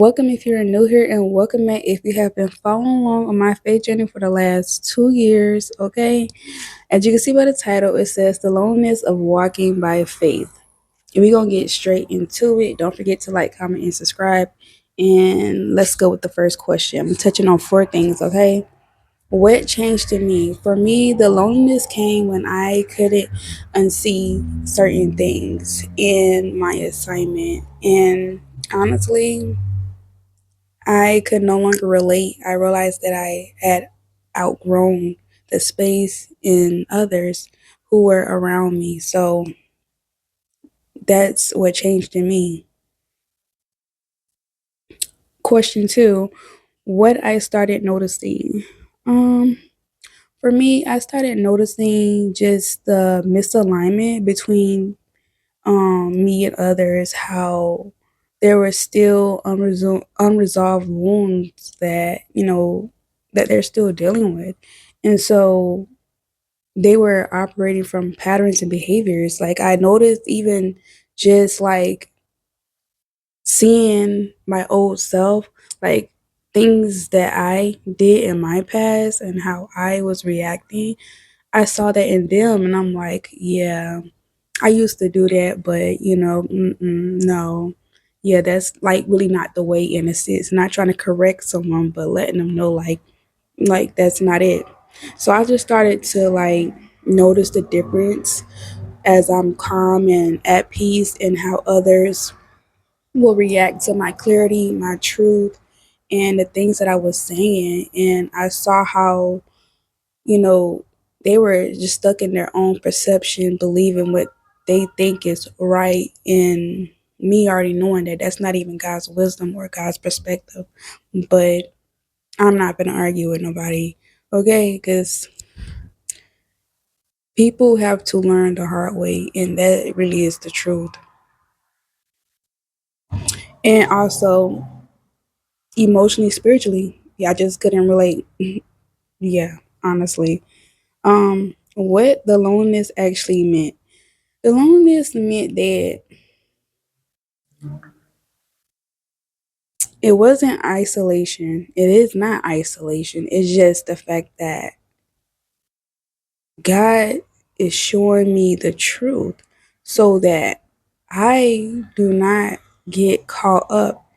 Welcome if you're new here, and welcome back if you have been following along on my faith journey for the last 2 years. Okay, as you can see by the title, it says the loneliness of walking by faith. And we're gonna get straight into it. Don't forget to like, comment, and subscribe. And let's go with the first question. I'm touching on four things. Okay, what changed in me? For me, the loneliness came when I couldn't unsee certain things in my assignment, and honestly, I could no longer relate. I realized that I had outgrown the space in others who were around me. So that's what changed in me. Question two, what I started noticing. Um, for me, I started noticing just the misalignment between me and others, how there were still unresolved wounds that, that they're still dealing with. And so they were operating from patterns and behaviors. Like I noticed even just like seeing my old self, like things that I did in my past and how I was reacting. I saw that in them and I'm like, yeah, I used to do that, but no. Yeah, that's like really not the way in a sense. Not trying to correct someone, but letting them know like that's not it. So I just started to like notice the difference as I'm calm and at peace and how others will react to my clarity, my truth, and the things that I was saying. And I saw how, you know, they were just stuck in their own perception, believing what they think is right, and me already knowing that that's not even God's wisdom or God's perspective. But I'm not going to argue with nobody, okay? Because people have to learn the hard way, and that really is the truth. And also, emotionally, spiritually, yeah, I just couldn't relate. Yeah, honestly. What the loneliness actually meant. The loneliness meant that it wasn't isolation. It is not isolation. It's just the fact that God is showing me the truth so that I do not get caught up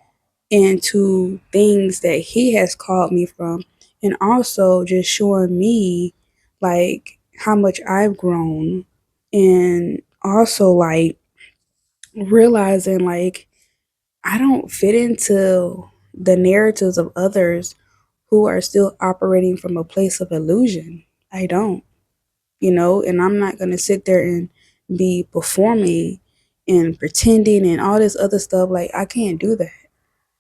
into things that He has called me from. And also just showing me like how much I've grown. And also like realizing like I don't fit into the narratives of others who are still operating from a place of illusion. I don't, and I'm not going to sit there and be performing and pretending and all this other stuff. Like, I can't do that.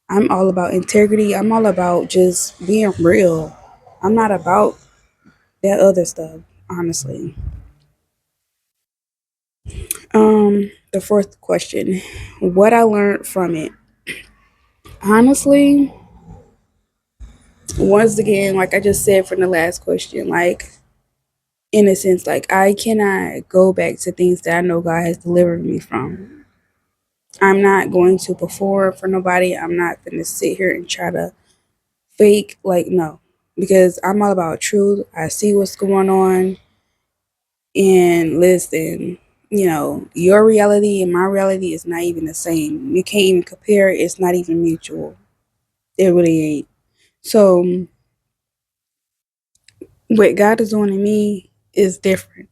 I'm all about integrity. I'm all about just being real. I'm not about that other stuff, honestly. The fourth question, what I learned from it. Honestly, once again, like I just said from the last question, like in a sense, like I cannot go back to things that I know God has delivered me from. I'm not going to perform for nobody. I'm not going to sit here and try to fake, like, no, because I'm all about truth. I see what's going on. And listen, your reality and my reality is not even the same. You can't even compare it. It's not even mutual. It really ain't. So, what God is doing in me is different.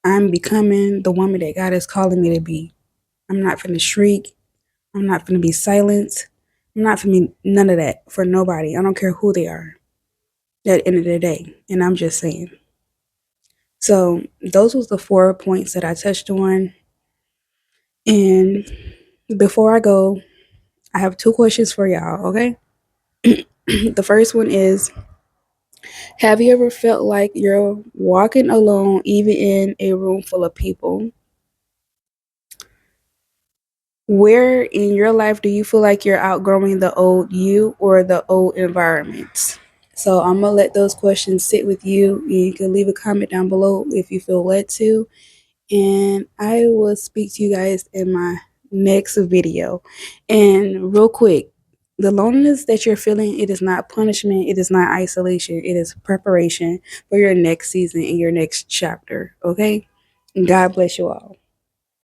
I'm becoming the woman that God is calling me to be. I'm not finna shriek. I'm not finna be silent. I'm not finna be none of that for nobody. I don't care who they are at the end of the day. And I'm just saying. So those was the 4 points that I touched on. And before I go, I have two questions for y'all, okay? The first one is, have you ever felt like you're walking alone even in a room full of people? Where in your life do you feel like you're outgrowing the old you or the old environments? So I'm gonna let those questions sit with you. You can leave a comment down below if you feel led to, and I will speak to you guys in my next video. And real quick, The loneliness that you're feeling, it is not punishment, it is not isolation, it is preparation for your next season and your next chapter. Okay? God bless you all.